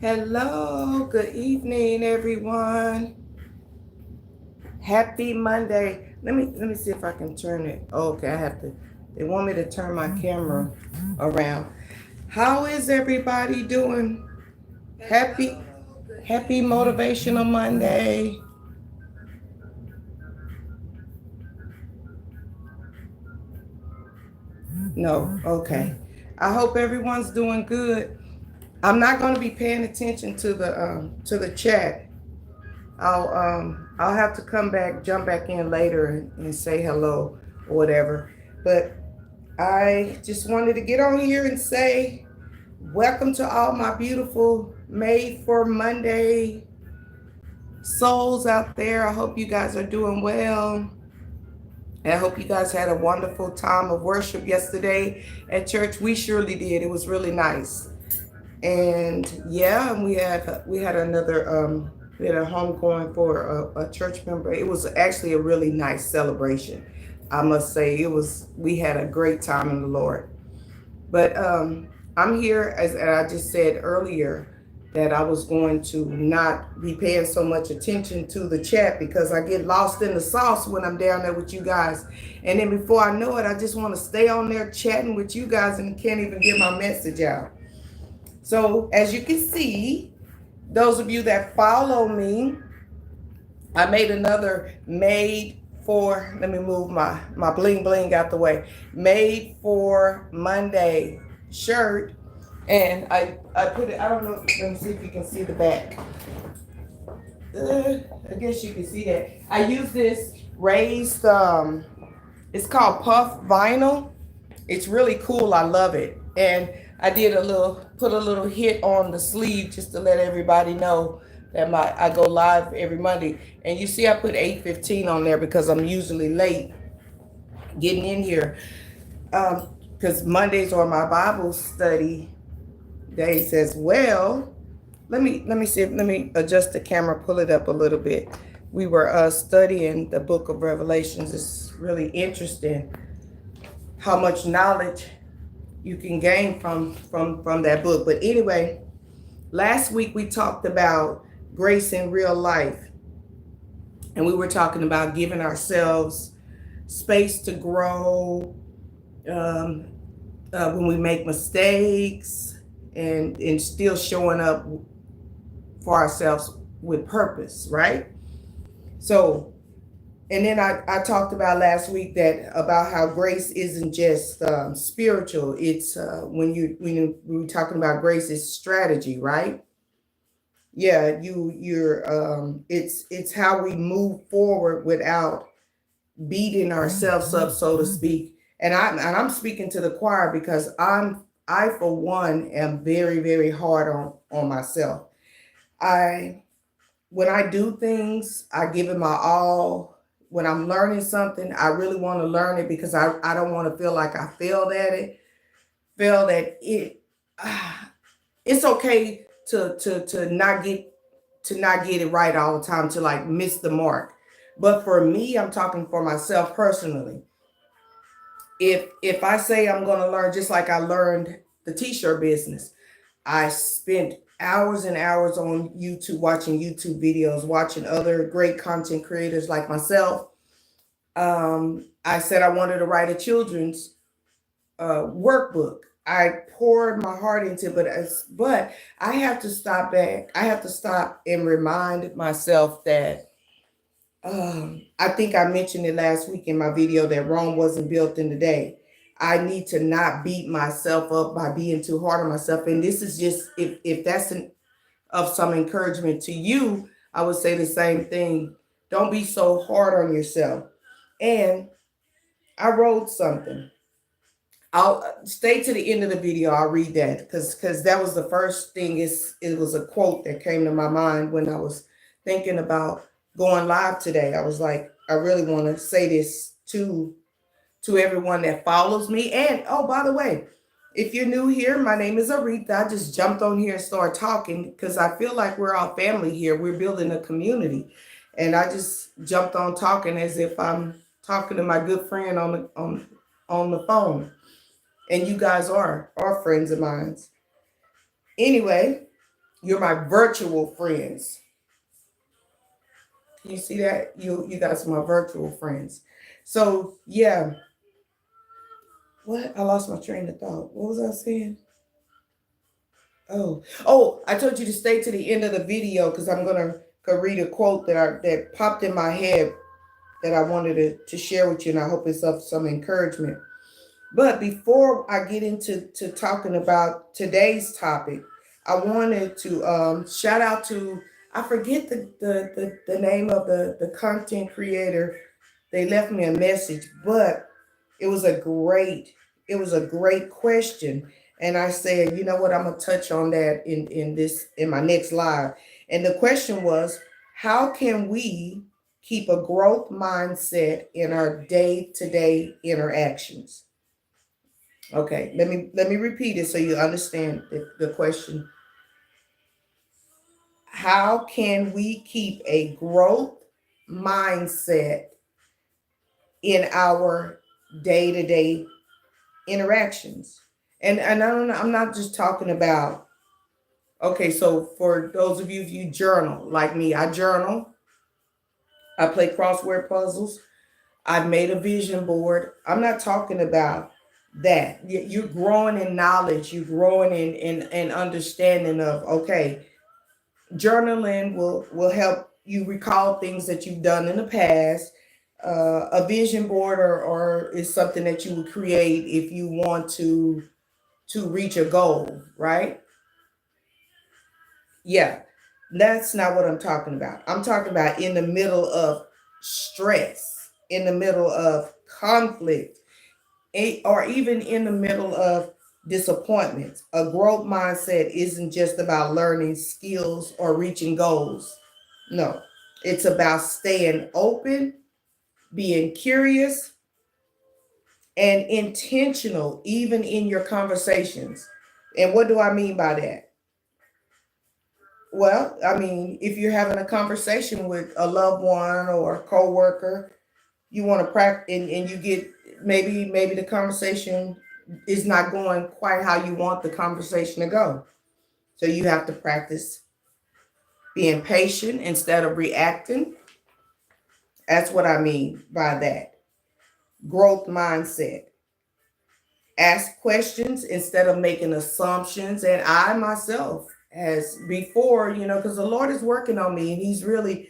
Hello, good evening, everyone. Happy Monday. Let me see if I can turn it. Okay, I have to. They want me to turn my camera around. How is everybody doing? Happy Motivational Monday. No, okay. I hope everyone's doing good. I'm not going to be paying attention to the chat. I'll have to come back, jump back in later and say hello or whatever. But I just wanted to get on here and say welcome to all my beautiful Made for Monday souls out there. I hope you guys are doing well. And I hope you guys had a wonderful time of worship yesterday at church. We surely did. It was really nice. And yeah, we had another we had a homegoing for a church member. It was actually a really nice celebration. I must say we had a great time in the Lord. But I'm here as I just said earlier that I was going to not be paying so much attention to the chat because I get lost in the sauce when I'm down there with you guys. And then before I know it, I just want to stay on there chatting with you guys and can't even get my message out. So as you can see, those of you that follow me, I made another let me move my bling bling out the way, Made for Monday shirt. And I put it, I don't know, let me see if you can see the back. I guess you can see that. I use this raised, it's called puff vinyl. It's really cool. I love it. And I did put a little hit on the sleeve just to let everybody know that I go live every Monday. And you see I put 8:15 on there because I'm usually late getting in here. Because Mondays are my Bible study days as well. Let me adjust the camera, pull it up a little bit. We were studying the book of Revelations. It's really interesting how much knowledge you can gain from that book. But anyway, last week we talked about grace in real life, and we were talking about giving ourselves space to grow when we make mistakes, and still showing up for ourselves with purpose, right? So, and then I talked about last week about how grace isn't just spiritual. It's when we were talking about grace, it's strategy, right? Yeah, it's how we move forward without beating ourselves up, so to speak. And I'm speaking to the choir because I for one am very, very hard on myself. When I do things, I give it my all. When I'm learning something, I really want to learn it because I don't want to feel like I failed at it. Failed at it. It's okay to not get it right all the time, to like miss the mark. But for me, I'm talking for myself personally. If I say I'm going to learn, just like I learned the t-shirt business, I spent hours and hours on YouTube, watching YouTube videos, watching other great content creators like myself. I said I wanted to write a children's workbook. I poured my heart into it, but I have to stop back. I have to stop and remind myself that I think I mentioned it last week in my video that Rome wasn't built in a day. I need to not beat myself up by being too hard on myself. And this is just, if that's of some encouragement to you, I would say the same thing. Don't be so hard on yourself. And I wrote something. I'll stay to the end of the video. I'll read that because that was the first thing. It was a quote that came to my mind when I was thinking about going live today. I was like, I really want to say this to everyone that follows me. And oh, by the way, if you're new here, my name is Aretha. I just jumped on here and started talking because I feel like we're all family here. We're building a community. And I just jumped on talking as if I'm talking to my good friend on the phone. And you guys are friends of mine. Anyway, you're my virtual friends. You see that? You guys are my virtual friends. So yeah. What? I lost my train of thought. What was I saying? I told you to stay to the end of the video because I'm gonna read a quote that popped in my head that I wanted to share with you, and I hope it's of some encouragement. But before I get into talking about today's topic, I wanted to shout out to, I forget the name of the content creator. They left me a message, but it was a great question. And I said, you know what, I'm gonna touch on that in my next live. And the question was, how can we keep a growth mindset in our day-to-day interactions? Okay, let me repeat it so you understand the question. How can we keep a growth mindset in our day-to-day interactions? And I'm not just talking about, okay, so for those of you, if you journal like me, I journal, I play crossword puzzles, I've made a vision board. I'm not talking about that. You're growing in knowledge, you're growing in understanding of, okay, journaling will help you recall things that you've done in the past. A vision board or is something that you would create if you want to reach a goal, right? Yeah, that's not what I'm talking about. I'm talking about in the middle of stress, in the middle of conflict, or even in the middle of disappointments. A growth mindset isn't just about learning skills or reaching goals. No, it's about staying open, being curious, and intentional, even in your conversations. And what do I mean by that? Well, I mean, if you're having a conversation with a loved one or a coworker, you want to practice, and you get, maybe the conversation is not going quite how you want the conversation to go. So you have to practice being patient instead of reacting. That's what I mean by that. Growth mindset. Ask questions instead of making assumptions. And I myself, as before, because the Lord is working on me, and He's really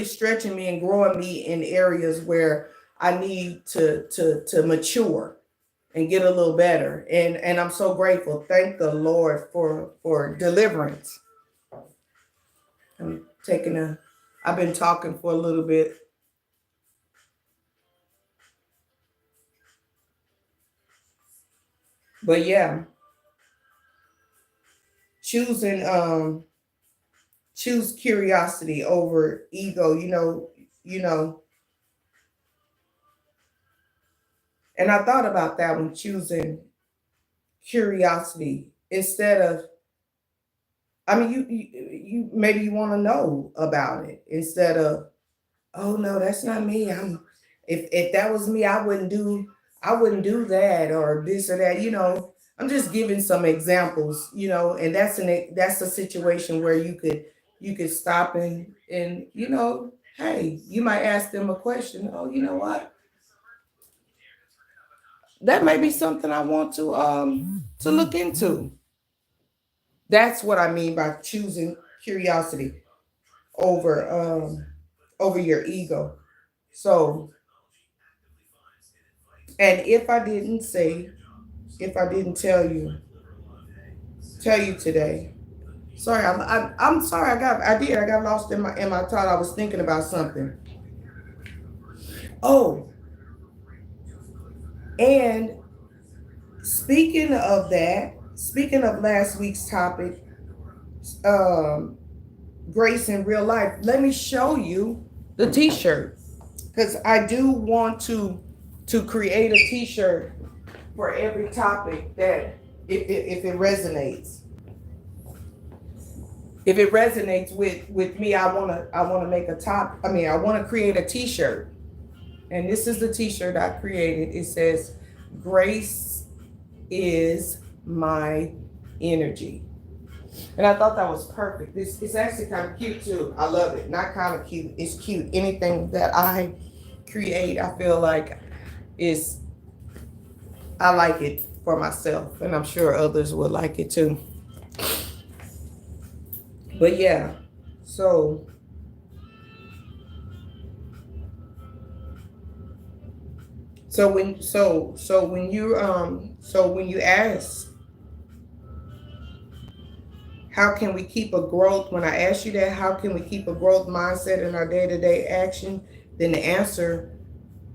stretching me and growing me in areas where I need to mature and get a little better. And I'm so grateful. Thank the Lord for deliverance. I've been talking for a little bit. But yeah, choosing choose curiosity over ego, and I thought about that when choosing curiosity instead of, I mean, you maybe you want to know about it instead of, oh no, that's not me. If that was me, I wouldn't do that or this or that. I'm just giving some examples. And that's a situation where you could stop and hey, you might ask them a question. Oh, you know what? That may be something I want to look into. That's what I mean by choosing curiosity over over your ego. So, and if I didn't tell you today, sorry, I'm sorry. I got lost in my thought. I was thinking about something. Oh, and speaking of last week's topic, um, grace in real life. Let me show you the T-shirt because I do want to create a T-shirt for every topic that if it resonates. If it resonates with me, I wanna make a top. I mean, I want to create a T-shirt, and this is the T-shirt I created. It says, "Grace is my energy. And I thought that was perfect. It's actually kind of cute too. I love it. Not kind of cute. It's cute. Anything that I create, I feel like is I like it for myself, and I'm sure others would like it too. But yeah, so when you ask how can we keep a growth, when I ask you that, how can we keep a growth mindset in our day-to-day action, then the answer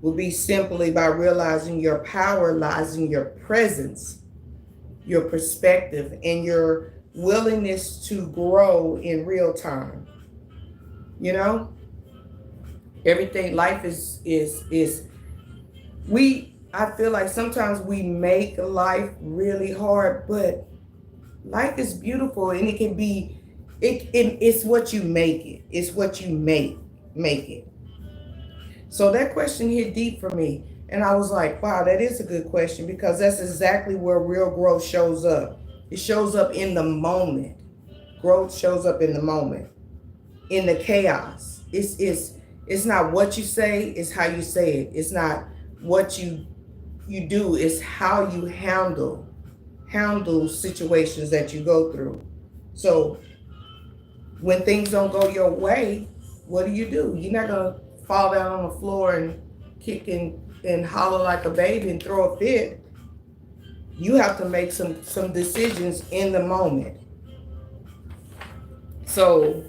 will be simply by realizing your power lies in your presence, your perspective, and your willingness to grow in real time. You know, everything life is I feel like sometimes we make life really hard, but life is beautiful, and it can be it's what you make it. It's what you make it. So that question hit deep for me. And I was like, wow, that is a good question, because that's exactly where real growth shows up. It shows up in the moment. Growth shows up in the moment, in the chaos. It's not what you say, it's how you say it. It's not what you do, it's how you handle situations that you go through. So when things don't go your way, what do? You're not gonna fall down on the floor and kick and holler like a baby and throw a fit. You have to make some decisions in the moment. So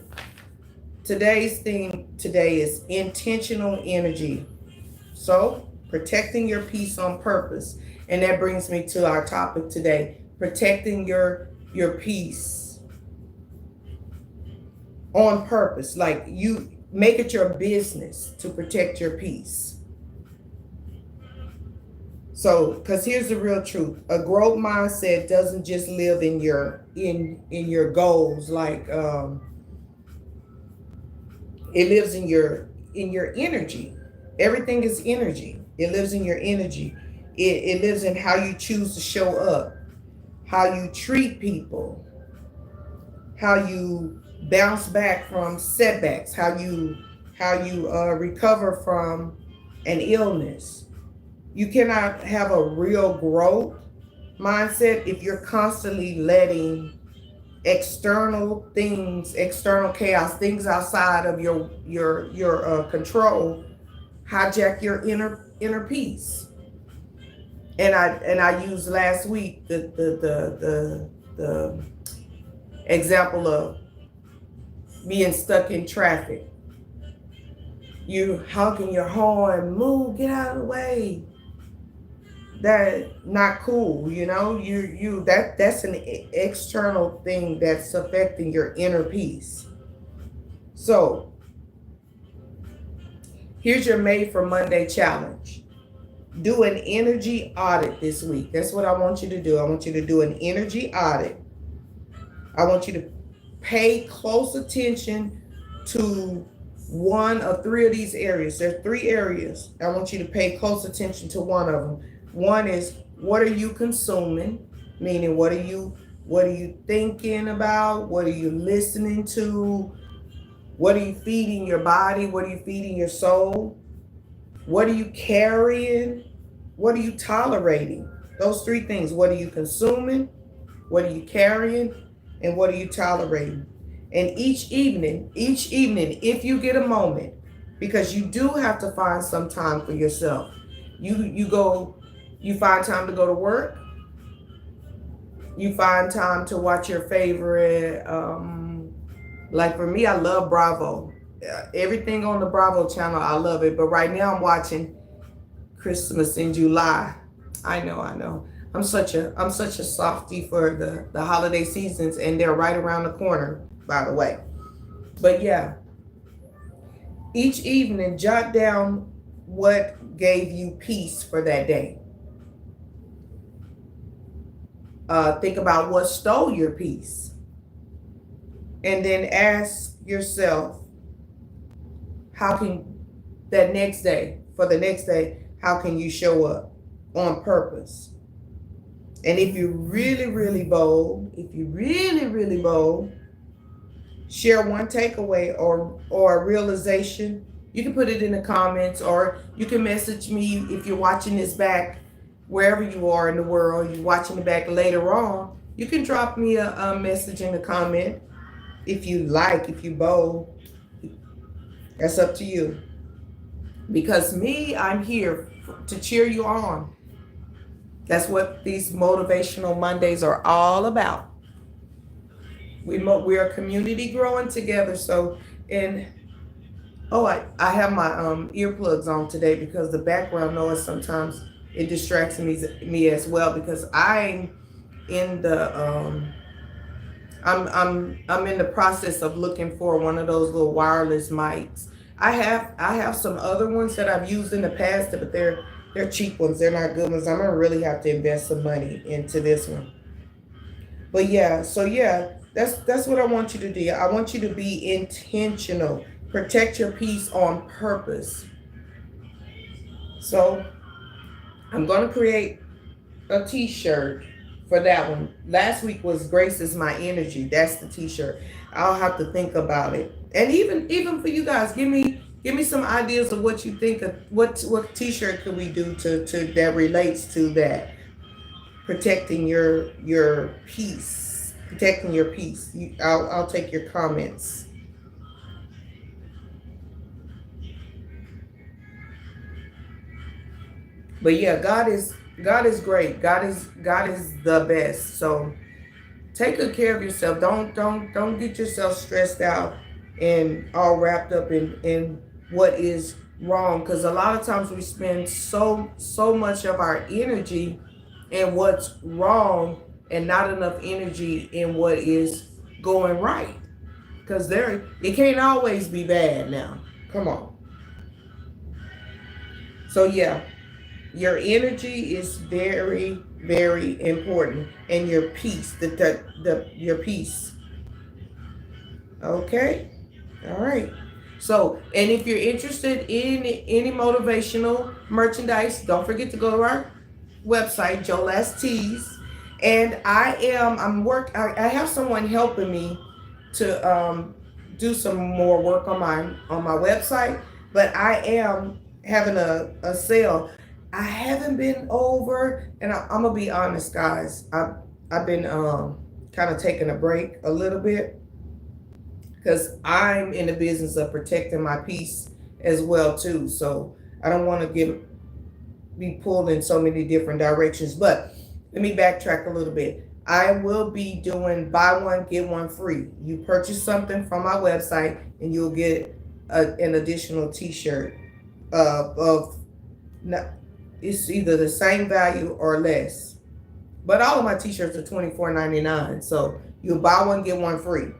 today's theme today is intentional energy. So protecting your peace on purpose. And that brings me to our topic today, protecting your peace on purpose. Like, you make it your business to protect your peace. So, because here's the real truth. A growth mindset doesn't just live in your goals. Like, it lives in your energy. Everything is energy. It lives in your energy. It lives in how you choose to show up, how you treat people, how you bounce back from setbacks, how you recover from an illness. You cannot have a real growth mindset if you're constantly letting external things, external chaos, things outside of your control hijack your inner peace. And I used last week the example of being stuck in traffic. You honking your horn, move, get out of the way. That's not cool, you know. That's an external thing that's affecting your inner peace. So here's your Made for Monday challenge. Do an energy audit this week. That's what I want you to do. I want you to do an energy audit. I want you to pay close attention to one of three of these areas. There's three areas. I want you to pay close attention to one of them. One is, what are you consuming? Meaning, what are you thinking about? What are you listening to? What are you feeding your body? What are you feeding your soul? What are you carrying? What are you tolerating? Those three things. What are you consuming? What are you carrying? And what are you tolerating? And each evening, if you get a moment, because you do have to find some time for yourself. You find time to go to work. You find time to watch your favorite, like for me, I love Bravo. Everything on the Bravo channel, I love it. But right now I'm watching Christmas in July. I know. I'm such a softie for the holiday seasons, and they're right around the corner, by the way. But yeah, each evening, jot down what gave you peace for that day. Think about what stole your peace. And then ask yourself, how can for the next day, how can you show up on purpose? And if you're really, really bold, share one takeaway or a realization. You can put it in the comments, or you can message me if you're watching this back wherever you are in the world. You're watching it back later on. You can drop me a message in the comment if you like, if you bold. That's up to you. Because I'm here to cheer you on. That's what these Motivational Mondays are all about. We're a community growing together. So, I have my earplugs on today because the background noise sometimes it distracts me as well, because I'm in the I'm in the process of looking for one of those little wireless mics. I have some other ones that I've used in the past, but they're cheap ones. They're not good ones. I'm gonna really have to invest some money into this one. But that's what I want you to do. I want you to be intentional. Protect your peace on purpose. So I'm gonna create a t-shirt for that one. Last week was Grace is My Energy. That's the t-shirt. I'll have to think about it. And even for you guys, give me some ideas of what you think of what t-shirt could we do to that relates to that. Protecting your peace. Protecting your peace. I'll take your comments. But yeah, God is great. God is the best. So take good care of yourself. Don't get yourself stressed out and all wrapped up in what is wrong. Because a lot of times we spend so much of our energy in what's wrong and not enough energy in what is going right. Because it can't always be bad now. Come on. So yeah. Your energy is very, very important, and your peace, your peace. Okay, all right. So, and if you're interested in any motivational merchandise, don't forget to go to our website, Joe Last Tees. And I have someone helping me to do some more work on my website, but I am having a sale. I haven't been over, and I'm gonna be honest, guys. I've been kind of taking a break a little bit because I'm in the business of protecting my peace as well too. So I don't want to be pulled in so many different directions. But let me backtrack a little bit. I will be doing buy one get one free. You purchase something from my website, and you'll get an additional T-shirt it's either the same value or less. But all of my t-shirts are $24.99. So you buy one, get one free.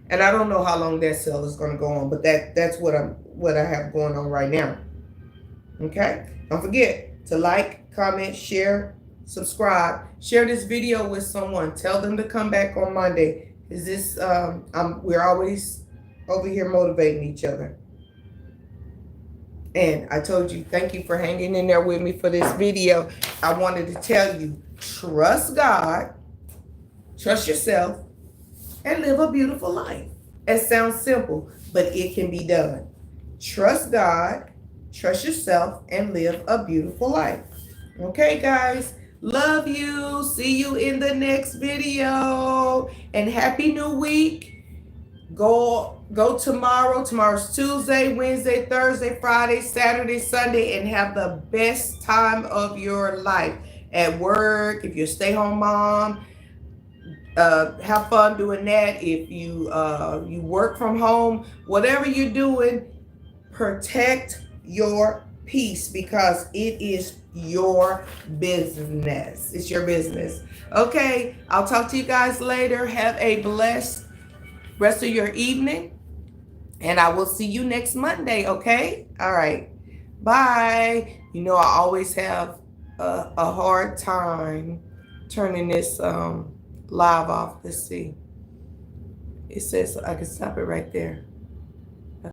And I don't know how long that sale is going to go on, but that's what I have going on right now. Okay? Don't forget to like, comment, share, subscribe. Share this video with someone. Tell them to come back on Monday. We're always over here motivating each other. And I told you, thank you for hanging in there with me for this video. I wanted to tell you, trust God, trust yourself, and live a beautiful life. It sounds simple, but it can be done. Trust God, trust yourself, and live a beautiful life. Okay, guys? Love you. See you in the next video. And happy new week. Go tomorrow. Tomorrow's Tuesday, Wednesday, Thursday, Friday, Saturday, Sunday, and have the best time of your life at work. If you're a stay-home mom, have fun doing that. If you work from home, whatever you're doing, protect your peace, because it is your business. It's your business. Okay, I'll talk to you guys later. Have a blessed rest of your evening, and I will see you next Monday. Okay, all right, bye. You know, I always have a hard time turning this live off. Let's see, it says I can stop it right there.